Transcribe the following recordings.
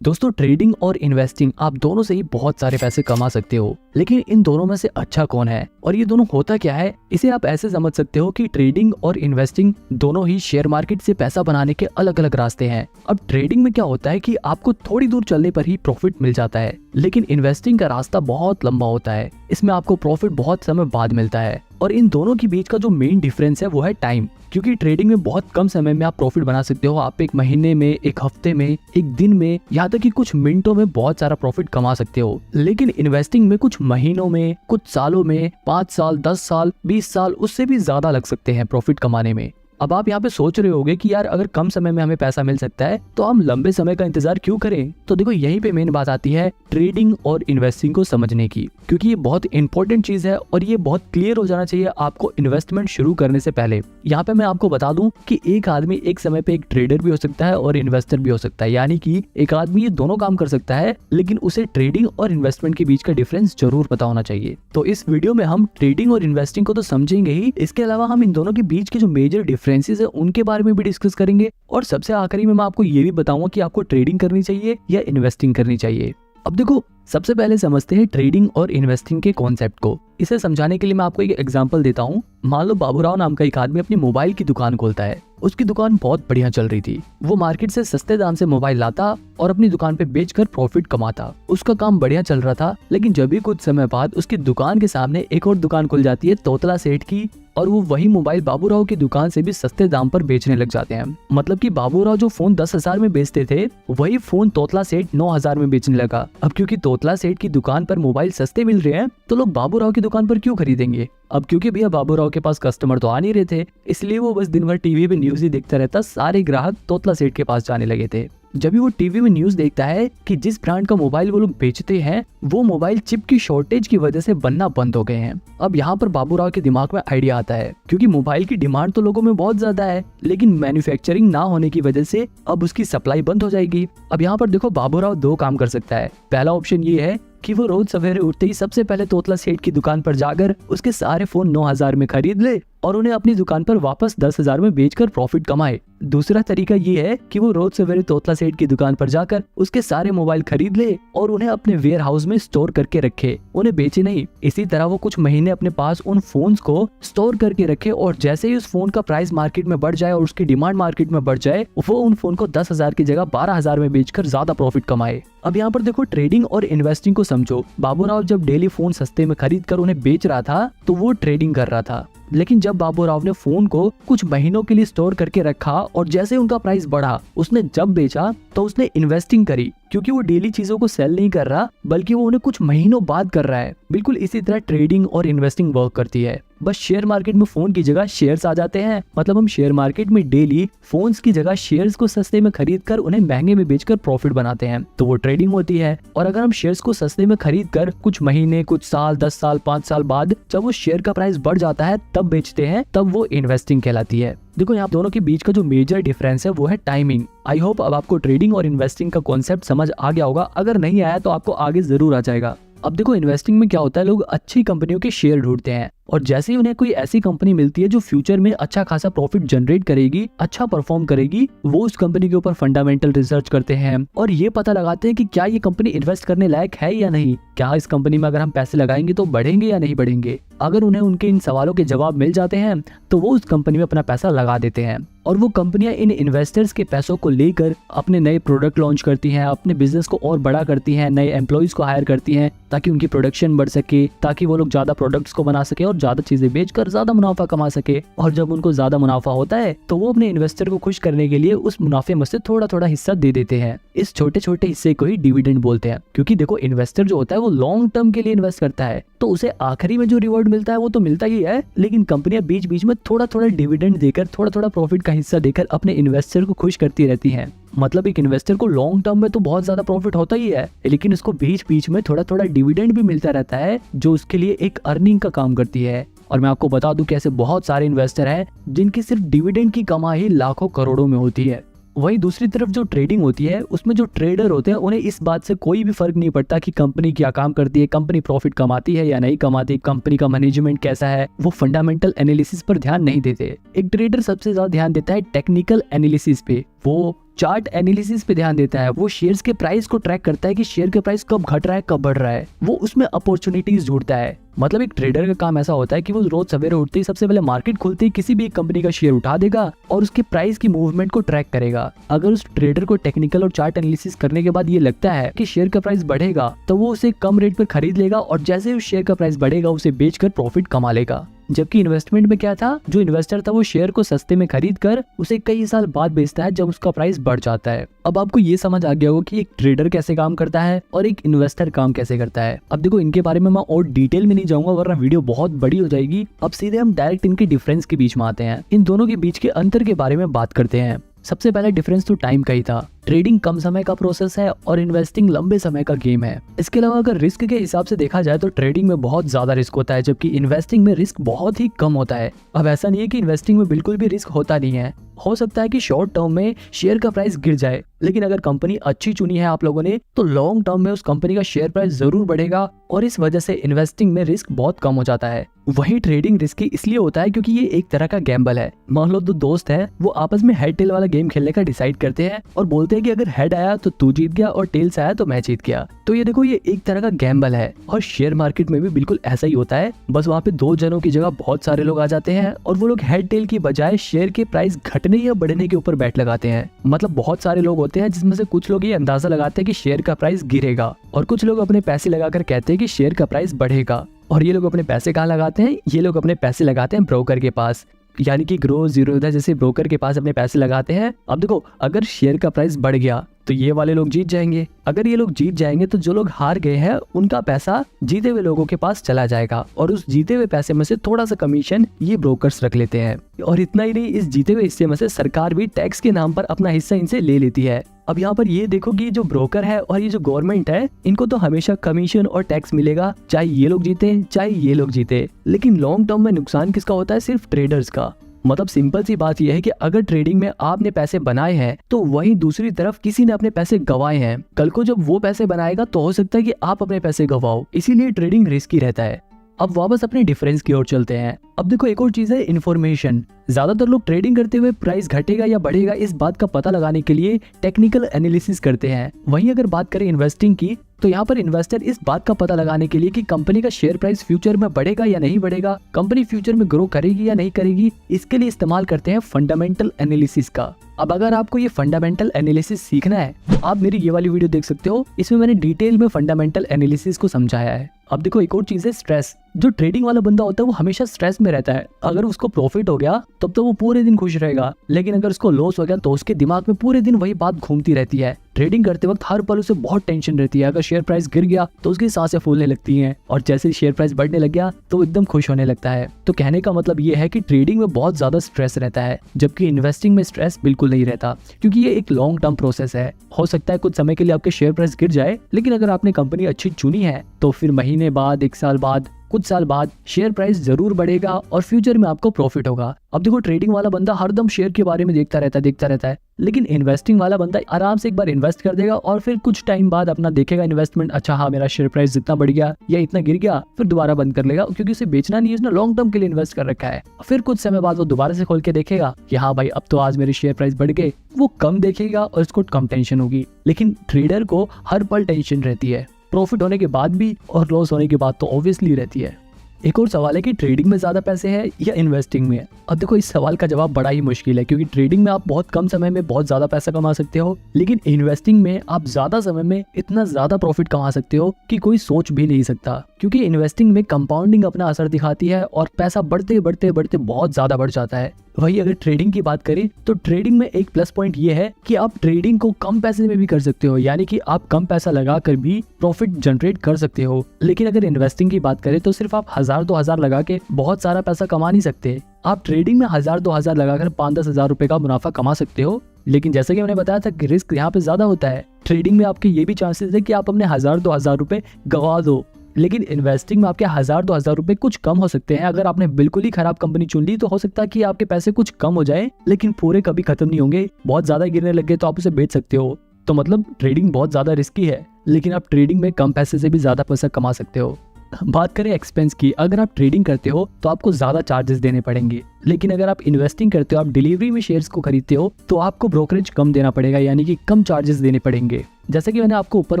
दोस्तों, ट्रेडिंग और इन्वेस्टिंग आप दोनों से ही बहुत सारे पैसे कमा सकते हो, लेकिन इन दोनों में से अच्छा कौन है और ये दोनों होता क्या है, इसे आप ऐसे समझ सकते हो कि ट्रेडिंग और इन्वेस्टिंग दोनों ही शेयर मार्केट से पैसा बनाने के अलग अलग रास्ते हैं। अब ट्रेडिंग में क्या होता है कि आपको थोड़ी दूर चलने पर ही प्रॉफिट मिल जाता है, लेकिन इन्वेस्टिंग का रास्ता बहुत लंबा होता है। इसमें आपको प्रॉफिट बहुत समय बाद मिलता है और इन दोनों के बीच का जो मेन डिफरेंस है वो है टाइम। क्योंकि ट्रेडिंग में बहुत कम समय में आप प्रॉफिट बना सकते हो। आप एक महीने में, एक हफ्ते में, एक दिन में, यहाँ तक कि कुछ मिनटों में बहुत सारा प्रॉफिट कमा सकते हो। लेकिन इन्वेस्टिंग में कुछ महीनों में, कुछ सालों में, 5 साल, 10 साल, 20 साल, उससे भी ज्यादा लग सकते हैं प्रॉफिट कमाने में। अब आप यहाँ पे सोच रहे होगे कि यार अगर कम समय में हमें पैसा मिल सकता है तो हम लंबे समय का इंतजार क्यों करें। तो देखो, यहीं पे मेन बात आती है ट्रेडिंग और इन्वेस्टिंग को समझने की, क्योंकि ये बहुत इंपॉर्टेंट चीज है और ये बहुत क्लियर हो जाना चाहिए आपको इन्वेस्टमेंट शुरू करने से पहले। यहाँ पे मैं आपको बता दूं कि एक आदमी एक समय पे एक ट्रेडर भी हो सकता है और इन्वेस्टर भी हो सकता है, यानी कि एक आदमी ये दोनों काम कर सकता है, लेकिन उसे ट्रेडिंग और इन्वेस्टमेंट के बीच का डिफरेंस जरूर पता होना चाहिए। तो इस वीडियो में हम ट्रेडिंग और इन्वेस्टिंग को तो समझेंगे ही, इसके अलावा हम इन दोनों के बीच के जो मेजर डिफरेंसेस है उनके बारे में भी डिस्कस करेंगे और सबसे आखिरी में मैं आपको ये भी बताऊंगा कि आपको ट्रेडिंग करनी चाहिए या इन्वेस्टिंग करनी चाहिए। अब देखो, सबसे पहले समझते हैं ट्रेडिंग और इन्वेस्टिंग के कॉन्सेप्ट को। इसे समझाने के लिए मैं आपको एक एग्जांपल देता हूँ। मान लो बाबूराव नाम का एक आदमी अपनी मोबाइल की दुकान खोलता है। उसकी दुकान बहुत बढ़िया चल रही थी। वो मार्केट से सस्ते दाम से मोबाइल लाता और अपनी दुकान पे बेचकर प्रॉफिट कमाता। उसका काम बढ़िया चल रहा था, लेकिन जब भी कुछ समय बाद उसकी दुकान के सामने एक और दुकान खुल जाती है तोतला सेठ की, और वो वही मोबाइल बाबूराव की दुकान से भी सस्ते दाम पर बेचने लग जाते हैं। मतलब कि बाबूराव जो फोन 10,000 में बेचते थे, वही फोन तोतला सेठ 9,000 में बेचने लगा। अब क्योंकि तोतला सेठ की दुकान पर मोबाइल सस्ते मिल रहे हैं, तो लोग बाबूराव की दुकान पर क्यों खरीदेंगे। अब क्योंकि भैया बाबूराव के पास कस्टमर तो आ नहीं रहे थे, इसलिए वो बस दिन भर टीवी पे न्यूज ही देखता रहता। सारे ग्राहक तोतला सेठ के पास जाने लगे थे। जब भी वो टीवी में न्यूज देखता है कि जिस ब्रांड का मोबाइल वो लोग बेचते हैं, वो मोबाइल चिप की शॉर्टेज की वजह से बनना बंद हो गए हैं। अब यहाँ पर बाबूराव के दिमाग में आइडिया आता है, क्योंकि मोबाइल की डिमांड तो लोगों में बहुत ज्यादा है, लेकिन मैन्युफैक्चरिंग ना होने की वजह से अब उसकी सप्लाई बंद हो जाएगी। अब यहाँ पर देखो, बाबूराव दो काम कर सकता है। पहला ऑप्शन ये है कि वो रोज सवेरे उठते ही सबसे पहले तोतला सेठ की दुकान पर जाकर उसके सारे फोन 9,000 में खरीद ले और उन्हें अपनी दुकान पर वापस 10,000 में बेचकर प्रॉफिट कमाए। दूसरा तरीका ये है कि वो रोज सवेरे तोतला सेठ की दुकान पर जाकर उसके सारे मोबाइल खरीद ले और उन्हें अपने वेयर हाउस में स्टोर करके रखे, उन्हें बेचे नहीं। इसी तरह वो कुछ महीने अपने पास उन फोन्स को स्टोर करके रखे और जैसे ही उस फोन का प्राइस मार्केट में बढ़ जाए और उसकी डिमांड मार्केट में बढ़ जाए, वो उन फोन को 10,000 की जगह 12,000 में बेचकर ज्यादा प्रॉफिट कमाए। अब यहाँ पर देखो, ट्रेडिंग और इन्वेस्टिंग को समझो। बाबूराव जब डेली फोन सस्ते में खरीद कर उन्हें बेच रहा था, तो वो ट्रेडिंग कर रहा था। लेकिन जब बाबूराव ने फोन को कुछ महीनों के लिए स्टोर करके रखा और जैसे उनका प्राइस बढ़ा, उसने जब बेचा तो उसने इन्वेस्टिंग करी, क्योंकि वो डेली चीजों को सेल नहीं कर रहा, बल्कि वो उन्हें कुछ महीनों बाद कर रहा है। बिल्कुल इसी तरह ट्रेडिंग और इन्वेस्टिंग वर्क करती है। बस शेयर मार्केट में फोन की जगह शेयर्स आ जाते हैं। मतलब हम शेयर मार्केट में डेली फोन्स की जगह शेयर्स को सस्ते में खरीद कर उन्हें महंगे में बेचकर प्रॉफिट बनाते हैं, तो वो ट्रेडिंग होती है। और अगर हम शेयर्स को सस्ते में खरीद कर कुछ महीने, कुछ साल, 10 साल, 5 साल बाद जब वो शेयर का प्राइस बढ़ जाता है तब बेचते हैं, तब वो इन्वेस्टिंग कहलाती है। देखो, यहाँ दोनों के बीच का जो मेजर डिफरेंस है वो है टाइमिंग। आई होप अब आपको ट्रेडिंग और इन्वेस्टिंग का कॉन्सेप्ट समझ आ गया होगा। अगर नहीं आया तो आपको आगे जरूर आ जाएगा। अब देखो, इन्वेस्टिंग में क्या होता है, लोग अच्छी कंपनियों के शेयर ढूंढते हैं और जैसे ही उन्हें कोई ऐसी कंपनी मिलती है जो फ्यूचर में अच्छा खासा प्रॉफिट जनरेट करेगी, अच्छा परफॉर्म करेगी, वो उस कंपनी के ऊपर फंडामेंटल रिसर्च करते हैं और ये पता लगाते हैं कि क्या ये कंपनी इन्वेस्ट करने लायक है या नहीं। क्या इस कंपनी में अगर हम पैसे लगाएंगे तो बढ़ेंगे या नहीं बढ़ेंगे। अगर उन्हें उनके इन सवालों के जवाब मिल जाते हैं तो वो उस कंपनी में अपना पैसा लगा देते हैं और वो कंपनियां इन इन्वेस्टर्स के पैसों को लेकर अपने नए प्रोडक्ट लॉन्च करती हैं, अपने बिजनेस को और बड़ा करती हैं, नए एम्प्लॉइज को हायर करती हैं ताकि उनकी प्रोडक्शन बढ़ सके, ताकि वो लोग ज्यादा प्रोडक्ट्स को बना सके और ज्यादा चीजें बेचकर ज्यादा मुनाफा कमा सके। और जब उनको ज्यादा मुनाफा होता है तो वो अपने इन्वेस्टर को खुश करने के लिए उस मुनाफे में से थोड़ा थोड़ा हिस्सा दे देते हैं। इस छोटे छोटे हिस्से को ही डिविडेंड बोलते हैं, क्योंकि देखो, इन्वेस्टर जो होता है वो लॉन्ग टर्म के लिए इन्वेस्ट करता है, तो उसे आखिरी में जो रिवॉर्ड मिलता है वो तो मिलता ही है, लेकिन कंपनियां बीच बीच में थोड़ा थोड़ा डिविडेंड देकर, थोड़ा थोड़ा प्रॉफिट का हिस्सा देकर अपने इन्वेस्टर को खुश करती रहती हैं। मतलब एक इन्वेस्टर को लॉन्ग टर्म में तो बहुत ज्यादा प्रॉफिट होता ही है, लेकिन उसको बीच बीच में थोड़ा थोड़ा डिविडेंड भी मिलता रहता है, जो उसके लिए एक अर्निंग का काम करती है। और मैं आपको बता दूं कि ऐसे बहुत सारे इन्वेस्टर हैं जिनकी सिर्फ डिविडेंड की कमाई लाखों करोड़ों में होती है। वहीं दूसरी तरफ जो ट्रेडिंग होती है, उसमें जो ट्रेडर होते हैं उन्हें इस बात से कोई भी फर्क नहीं पड़ता कि कंपनी क्या काम करती है, कंपनी प्रॉफिट कमाती है या नहीं कमाती, कंपनी का मैनेजमेंट कैसा है। वो फंडामेंटल एनालिसिस पर ध्यान नहीं देते। एक ट्रेडर सबसे ज्यादा ध्यान देता है टेक्निकल एनालिसिस पे, वो चार्ट एनालिसिस पे ध्यान देता है, वो शेयर्स के प्राइस को ट्रैक करता है कि शेयर के प्राइस कब घट रहा है कब बढ़ रहा है, वो उसमें अपॉर्चुनिटीज ढूंढता है। मतलब एक ट्रेडर का काम ऐसा होता है कि वो रोज सवेरे उठते ही सबसे पहले मार्केट खुलते ही किसी भी एक कंपनी का शेयर उठा देगा और उसके प्राइस की मूवमेंट को ट्रैक करेगा। अगर उस ट्रेडर को टेक्निकल और चार्ट एनालिसिस करने के बाद ये लगता है कि शेयर का प्राइस बढ़ेगा तो वो उसे कम रेट पर खरीद लेगा और जैसे उस शेयर का प्राइस बढ़ेगा उसे बेचकर प्रॉफिट कमा लेगा। जबकि इन्वेस्टमेंट में क्या था, जो इन्वेस्टर था वो शेयर को सस्ते में खरीद कर उसे कई साल बाद बेचता है जब उसका प्राइस बढ़ जाता है। अब आपको ये समझ आ गया होगा कि एक ट्रेडर कैसे काम करता है और एक इन्वेस्टर काम कैसे करता है। अब देखो इनके बारे में मैं और डिटेल में नहीं जाऊंगा वरना वीडियो बहुत बड़ी हो जाएगी। अब सीधे हम डायरेक्ट इनके डिफरेंस के बीच में आते हैं, इन दोनों के बीच के अंतर के बारे में बात करते हैं। सबसे पहला डिफरेंस तो टाइम का ही था। ट्रेडिंग कम समय का प्रोसेस है और इन्वेस्टिंग लंबे समय का गेम है। इसके अलावा अगर रिस्क के हिसाब से देखा जाए तो ट्रेडिंग में बहुत ज्यादा रिस्क होता है जबकि इन्वेस्टिंग में रिस्क बहुत ही कम होता है। अब ऐसा नहीं है कि इन्वेस्टिंग में बिल्कुल भी रिस्क होता नहीं है, हो सकता है कि शॉर्ट टर्म में शेयर का प्राइस गिर जाए, लेकिन अगर कंपनी अच्छी चुनी है आप लोगों ने तो लॉन्ग टर्म में उस कंपनी का शेयर प्राइस जरूर बढ़ेगा और इस वजह से इन्वेस्टिंग में रिस्क बहुत कम हो जाता है। वही ट्रेडिंग रिस्की इसलिए होता है क्योंकि ये एक तरह का गैम्बल है। मान लो दो दोस्त हैं, वो आपस में हेड टेल वाला गेम खेलने का डिसाइड करते हैं और बोलते हैं कि अगर हेड आया तो तू जीत गया और टेल्स आया तो मैं जीत गया। तो ये देखो ये एक तरह का गैम्बल है और शेयर मार्केट में भी बिल्कुल ऐसा ही होता है। बस वहाँ पे दो जनों की जगह बहुत सारे लोग आ जाते हैं और वो लोग हेड टेल की बजाय शेयर के प्राइस घटने या बढ़ने के ऊपर बैट लगाते हैं। मतलब बहुत सारे लोग होते हैं जिसमें से कुछ लोग ये अंदाजा लगाते हैं कि शेयर का प्राइस गिरेगा और कुछ लोग अपने पैसे लगाकर कहते हैं कि शेयर का प्राइस बढ़ेगा। और ये लोग अपने पैसे कहाँ लगाते हैं, ये लोग अपने पैसे लगाते हैं ब्रोकर के पास, यानी कि ग्रो जीरोधा जैसे ब्रोकर के पास अपने पैसे लगाते हैं। अब देखो अगर शेयर का प्राइस बढ़ गया तो ये वाले लोग जीत जाएंगे, अगर ये लोग जीत जाएंगे तो जो लोग हार गए हैं उनका पैसा जीते हुए लोगों के पास चला जाएगा और उस जीते हुए पैसे में से थोड़ा सा कमीशन ये ब्रोकर्स रख लेते हैं। और इतना ही नहीं, इस जीते हुए हिस्से में से सरकार भी टैक्स के नाम पर अपना हिस्सा इनसे ले लेती है। अब यहाँ पर ये देखो कि जो ब्रोकर है और ये जो गवर्नमेंट है इनको तो हमेशा कमीशन और टैक्स मिलेगा, चाहे ये लोग जीते चाहे ये लोग जीते। लेकिन लॉन्ग टर्म में नुकसान किसका होता है, सिर्फ ट्रेडर्स का। मतलब सिंपल सी बात यह है कि अगर ट्रेडिंग में आपने पैसे बनाए हैं तो वहीं दूसरी तरफ किसी ने अपने पैसे गंवाए हैं। कल को जब वो पैसे बनाएगा तो हो सकता है कि आप अपने पैसे गंवाओ, इसीलिए ट्रेडिंग रिस्की रहता है। अब वापस अपने डिफरेंस की ओर चलते हैं। अब देखो एक और चीज है इन्फॉर्मेशन। ज्यादातर लोग ट्रेडिंग करते हुए प्राइस घटेगा या बढ़ेगा इस बात का पता लगाने के लिए टेक्निकल एनालिसिस करते हैं। वहीं अगर बात करें इन्वेस्टिंग की तो यहाँ पर इन्वेस्टर इस बात का पता लगाने के लिए कि कंपनी का शेयर प्राइस फ्यूचर में बढ़ेगा या नहीं बढ़ेगा, कंपनी फ्यूचर में ग्रो करेगी या नहीं करेगी, इसके लिए इस्तेमाल करते हैं फंडामेंटल एनालिसिस का। अब अगर आपको ये फंडामेंटल एनालिसिस सीखना है आप मेरी ये वाली वीडियो देख सकते हो, इसमें मैंने डिटेल में फंडामेंटल एनालिसिस को समझाया है। अब देखो एक और चीज है स्ट्रेस। जो ट्रेडिंग वाला बंदा होता है वो हमेशा स्ट्रेस में रहता है। अगर उसको प्रॉफिट हो गया तब तो वो पूरे दिन खुश रहेगा, लेकिन अगर उसको लॉस हो गया तो उसके दिमाग में पूरे दिन वही बात घूमती रहती है। ट्रेडिंग करते वक्त हर पल उसे बहुत टेंशन रहती है। अगर शेयर प्राइस गिर गया तो उसकी सांसें फूलने लगती हैं और जैसे शेयर प्राइस बढ़ने लग गया तो वो एकदम खुश होने लगता है। तो कहने का मतलब ये है कि ट्रेडिंग में बहुत ज्यादा स्ट्रेस रहता है जबकि इन्वेस्टिंग में स्ट्रेस बिल्कुल नहीं रहता, क्योंकि ये एक लॉन्ग टर्म प्रोसेस है। हो सकता है कुछ समय के लिए आपके शेयर प्राइस गिर जाए, लेकिन अगर आपने कंपनी अच्छी चुनी है तो फिर महीने बाद, एक साल बाद, कुछ साल बाद शेयर प्राइस जरूर बढ़ेगा और फ्यूचर में आपको प्रॉफिट होगा। अब देखो ट्रेडिंग वाला बंदा हरदम शेयर के बारे में देखता रहता है, लेकिन इन्वेस्टिंग वाला बंदा आराम से एक बार इन्वेस्ट कर देगा और फिर कुछ टाइम बाद अपना देखेगा इन्वेस्टमेंट, अच्छा हाँ मेरा शेयर प्राइस जितना बढ़ गया या इतना गिर गया, फिर दोबारा बंद कर लेगा, क्योंकि उसे बेचना नहीं है, उसने लॉन्ग टर्म के लिए इन्वेस्ट कर रखा है। फिर कुछ समय बाद वो दोबारा से खोल के देखेगा कि हाँ भाई अब तो आज मेरे शेयर प्राइस बढ़ गए, वो कम देखेगा और उसको कम टेंशन होगी। लेकिन ट्रेडर को हर पल टेंशन रहती है, प्रॉफिट होने के बाद भी और लॉस होने के बाद तो ऑब्वियसली रहती है। एक और सवाल है कि ट्रेडिंग में ज्यादा पैसे हैं या इन्वेस्टिंग में। अब देखो इस सवाल का जवाब बड़ा ही मुश्किल है, क्योंकि ट्रेडिंग में आप बहुत कम समय में बहुत ज्यादा पैसा कमा सकते हो, लेकिन इन्वेस्टिंग में आप ज्यादा समय में इतना ज्यादा प्रॉफिट कमा सकते हो कि कोई सोच भी नहीं सकता। क्योंकि इन्वेस्टिंग में कंपाउंडिंग अपना असर दिखाती है और पैसा बढ़ते बढ़ते बढ़ते बहुत ज्यादा बढ़ जाता है। वही अगर ट्रेडिंग की बात करें तो ट्रेडिंग में एक प्लस पॉइंट ये है कि आप ट्रेडिंग को कम पैसे में भी कर सकते हो, यानी कि आप कम पैसा लगाकर भी प्रॉफिट जनरेट कर सकते हो। लेकिन अगर इन्वेस्टिंग की बात करें तो सिर्फ आप 1000-2000 लगा के बहुत सारा पैसा कमा नहीं सकते। आप ट्रेडिंग में 1000-2000 लगाकर 5-10 हजार रुपए का मुनाफा कमा सकते हो, लेकिन जैसे कि मैंने बताया था कि रिस्क यहाँ पे ज्यादा होता है। ट्रेडिंग में आपके ये भी चांसेस है कि आप अपने 1000-2000 रुपए गवा दो, लेकिन इन्वेस्टिंग में आपके 1000-2000 रुपए कुछ कम हो सकते हैं। अगर आपने बिल्कुल ही खराब कंपनी चुन ली तो हो सकता है कि आपके पैसे कुछ कम हो जाए, लेकिन पूरे कभी खत्म नहीं होंगे। बहुत ज्यादा गिरने लग गए तो आप उसे बेच सकते हो। तो मतलब ट्रेडिंग बहुत ज्यादा रिस्की है, लेकिन आप ट्रेडिंग में कम पैसे से भी ज्यादा पैसा कमा सकते हो। बात करें एक्सपेंस की, अगर आप ट्रेडिंग करते हो तो आपको ज्यादा चार्जेस देने पड़ेंगे, लेकिन अगर आप इन्वेस्टिंग करते हो, आप डिलीवरी में शेयर्स को खरीदते हो, तो आपको ब्रोकरेज कम देना पड़ेगा, यानी कि कम चार्जेस देने पड़ेंगे। जैसे कि मैंने आपको ऊपर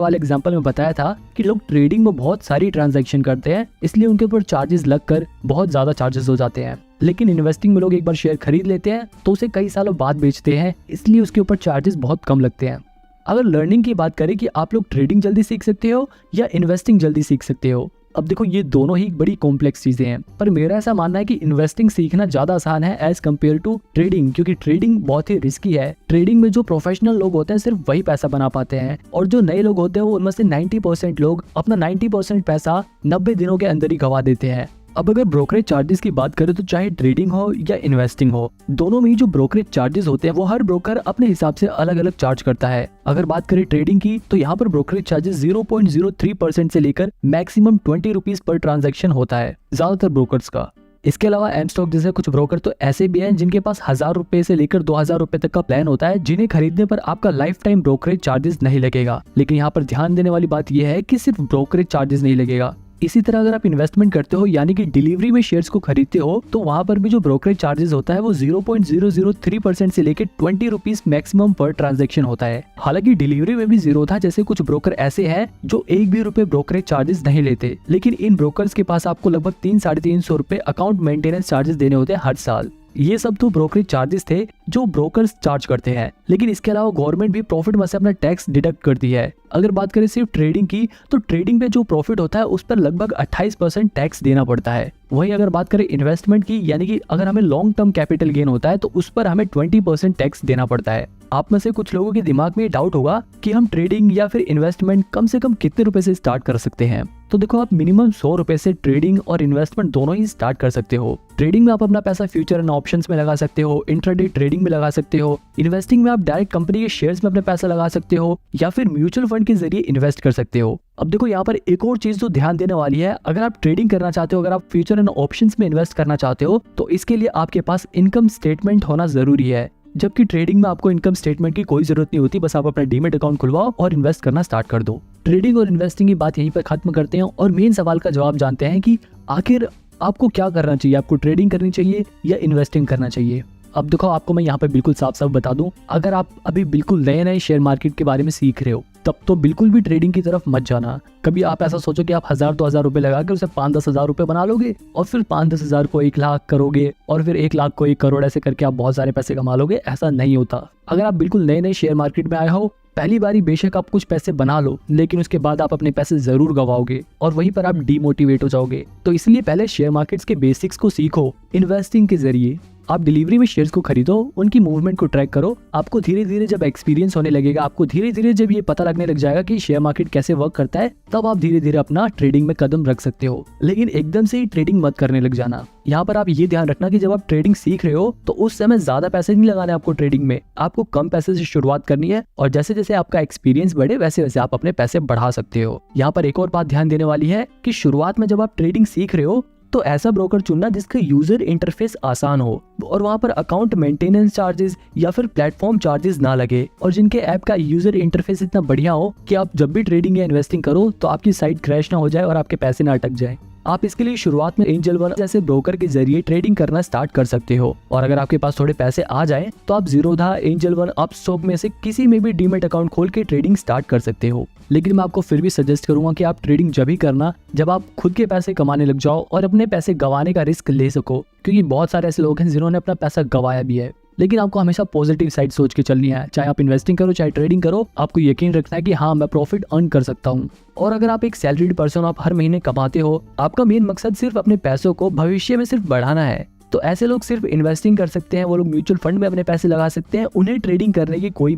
वाले एग्जांपल में बताया था कि लोग ट्रेडिंग में बहुत सारी ट्रांजैक्शन करते हैं, इसलिए उनके ऊपर चार्जेस लगकर बहुत ज्यादा चार्जेस हो जाते हैं। लेकिन इन्वेस्टिंग में लोग एक बार शेयर खरीद लेते हैं तो उसे कई सालों बाद बेचते हैं, इसलिए उसके ऊपर चार्जेस बहुत कम लगते हैं। अगर लर्निंग की बात करें कि आप लोग ट्रेडिंग जल्दी सीख सकते हो या इन्वेस्टिंग जल्दी सीख सकते हो, अब देखो ये दोनों ही बड़ी कॉम्प्लेक्स चीजें हैं, पर मेरा ऐसा मानना है कि इन्वेस्टिंग सीखना ज्यादा आसान है एज कम्पेयर टू ट्रेडिंग, क्योंकि ट्रेडिंग बहुत ही रिस्की है। ट्रेडिंग में जो प्रोफेशनल लोग होते हैं सिर्फ वही पैसा बना पाते हैं, और जो नए लोग होते हैं वो उनमें से 90% लोग अपना 90% पैसा 90 दिनों के अंदर ही गवा देते हैं। अब अगर ब्रोकरेज चार्जेस की बात करें तो चाहे ट्रेडिंग हो या इन्वेस्टिंग हो, दोनों में ही जो ब्रोकरेज चार्जेस होते हैं वो हर ब्रोकर अपने हिसाब से अलग अलग चार्ज करता है। अगर बात करें ट्रेडिंग की तो यहाँ पर ब्रोकरेज चार्जेस 0.03% से लेकर मैक्सिमम 20 रुपीज पर ट्रांजैक्शन होता है ज्यादातर ब्रोकर्स का। इसके अलावा एम स्टॉक जैसे कुछ ब्रोकर तो ऐसे भी हैं जिनके पास 1000 रुपए से लेकर 2000 रुपए तक का प्लान होता है, जिन्हें खरीदने पर आपका लाइफ टाइम ब्रोकरेज चार्जेस नहीं लगेगा। लेकिन यहाँ पर ध्यान देने वाली बात यह है कि सिर्फ ब्रोकरेज चार्जेस नहीं लगेगा। इसी तरह अगर आप इन्वेस्टमेंट करते हो यानी कि डिलीवरी में शेयर्स को खरीदते हो, तो वहां पर भी जो ब्रोकरेज चार्जेस होता है वो 0.003% से लेकर 20 रुपीज मैक्सिमम पर ट्रांजैक्शन होता है। हालांकि डिलीवरी में भी जीरो था, जैसे कुछ ब्रोकर ऐसे हैं जो 1 भी रुपए ब्रोकरेज चार्जेस नहीं लेते, लेकिन इन ब्रोकर्स के पास आपको लगभग 300-350 रुपए अकाउंट मेंटेनेंस चार्जेस देने होते हैं हर साल। ये सब तो ब्रोकरेज चार्जेस थे जो ब्रोकर्स चार्ज करते हैं, लेकिन इसके अलावा गवर्नमेंट भी प्रॉफिट में से अपना टैक्स डिडक्ट करती है। अगर बात करें सिर्फ ट्रेडिंग की तो ट्रेडिंग पे जो प्रॉफिट होता है उस पर लगभग 28% टैक्स देना पड़ता है। वहीं अगर बात करें इन्वेस्टमेंट की, यानी कि अगर हमें लॉन्ग टर्म कैपिटल गेन होता है तो उस पर हमें 20% टैक्स देना पड़ता है। आप में से कुछ लोगों के दिमाग में डाउट होगा कि हम ट्रेडिंग या फिर इन्वेस्टमेंट कम से कम कितने रुपए से स्टार्ट कर सकते हैं। तो देखो, आप मिनिमम 100 रुपए से ट्रेडिंग और इन्वेस्टमेंट दोनों ही स्टार्ट कर सकते हो। ट्रेडिंग में आप अपना पैसा फ्यूचर एंड ऑप्शंस में लगा सकते हो, इंट्राडे ट्रेडिंग में लगा सकते हो। इन्वेस्टिंग में आप डायरेक्ट कंपनी के शेयर्स में अपना पैसा लगा सकते हो या फिर म्यूचुअल फंड के जरिए इन्वेस्ट कर सकते हो। अब देखो, यहाँ पर एक और चीज तो ध्यान देने वाली है, अगर आप ट्रेडिंग करना चाहते हो, अगर आप फ्यूचर एंड ऑप्शंस में इन्वेस्ट करना चाहते हो, तो इसके लिए आपके पास इनकम स्टेटमेंट होना जरूरी है। जबकि ट्रेडिंग में आपको इनकम स्टेटमेंट की कोई जरूरत नहीं होती, बस आप अपना डीमेट अकाउंट खुलवाओ और इन्वेस्ट करना स्टार्ट कर दो। ट्रेडिंग और इन्वेस्टिंग की बात यहीं पर खत्म करते हैं और मेन सवाल का जवाब जानते हैं कि आखिर आपको क्या करना चाहिए, आपको ट्रेडिंग करनी चाहिए या इन्वेस्टिंग करना चाहिए। अब देखो, आपको मैं यहाँ पे बिल्कुल साफ साफ बता दूं, अगर आप अभी बिल्कुल नए नए शेयर मार्केट के बारे में सीख रहे हो तब तो बिल्कुल भी ट्रेडिंग की तरफ मत जाना। कभी आप ऐसा सोचो कि आप 1000-2000 रुपए लगाकर उसे 5-10 हजार रुपए बना लोगे और फिर 5-10 हजार को 1 लाख करोगे और फिर 1 लाख को 1 करोड़, ऐसे करके आप बहुत सारे पैसे कमा लोगे। ऐसा नहीं होता। अगर आप बिल्कुल नए नए शेयर मार्केट में आए हो, पहली बारी बेशक आप कुछ पैसे बना लो, लेकिन उसके बाद आप अपने पैसे जरूर गवाओगे और वहीं पर आप डीमोटिवेट हो जाओगे। तो इसलिए पहले शेयर मार्केट्स के बेसिक्स को सीखो। इन्वेस्टिंग के जरिए आप डिलीवरी में शेयर्स को खरीदो, उनकी मूवमेंट को ट्रैक करो। आपको धीरे धीरे जब एक्सपीरियंस होने लगेगा, आपको धीरे धीरे जब ये पता लगने लग जाएगा कि शेयर मार्केट कैसे वर्क करता है, तब आप धीरे धीरे अपना ट्रेडिंग में कदम रख सकते हो। लेकिन एकदम से ही ट्रेडिंग मत करने लग जाना। यहाँ पर आप ये ध्यान रखना कि जब आप ट्रेडिंग सीख रहे हो तो उस समय ज्यादा पैसे नहीं लगाने आपको ट्रेडिंग में, आपको कम पैसे से शुरुआत करनी है और जैसे जैसे आपका एक्सपीरियंस बढ़े वैसे वैसे आप अपने पैसे बढ़ा सकते हो। यहाँ पर एक और बात ध्यान देने वाली है कि शुरुआत में जब आप ट्रेडिंग सीख रहे हो तो ऐसा ब्रोकर चुनना जिसका यूजर इंटरफेस आसान हो और वहां पर अकाउंट मेंटेनेंस चार्जेस या फिर प्लेटफॉर्म चार्जेस ना लगे, और जिनके ऐप का यूजर इंटरफेस इतना बढ़िया हो कि आप जब भी ट्रेडिंग या इन्वेस्टिंग करो तो आपकी साइट क्रैश ना हो जाए और आपके पैसे ना अटक जाए। आप इसके लिए शुरुआत में एंजल वन जैसे ब्रोकर के जरिए ट्रेडिंग करना स्टार्ट कर सकते हो, और अगर आपके पास थोड़े पैसे आ जाए तो आप जीरोधा, एंजल वन, अपस्टॉक में से किसी में भी डीमेट अकाउंट खोल के ट्रेडिंग स्टार्ट कर सकते हो। लेकिन मैं आपको फिर भी सजेस्ट करूंगा कि आप ट्रेडिंग जब ही करना जब आप खुद के पैसे कमाने लग जाओ और अपने पैसे गंवाने का रिस्क ले सको, क्योंकि बहुत सारे ऐसे लोग हैं जिन्होंने अपना पैसा गंवाया भी है। लेकिन आपको हमेशा पॉजिटिव साइड सोच के चलनी है। चाहे आप इन्वेस्टिंग करो चाहे ट्रेडिंग करो, आपको यकीन रखना है कि हाँ, मैं प्रॉफिट अर्न कर सकता हूँ। और अगर आप एक सैलरीड पर्सन, आप हर महीने कमाते हो, आपका मेन मकसद सिर्फ अपने पैसों को भविष्य में सिर्फ बढ़ाना है, तो ऐसे लोग सिर्फ इन्वेस्टिंग कर सकते हैं। वो लोग म्यूचुअल फंड में अपने पैसे लगा सकते हैं। उन्हें ट्रेडिंग करने की कोई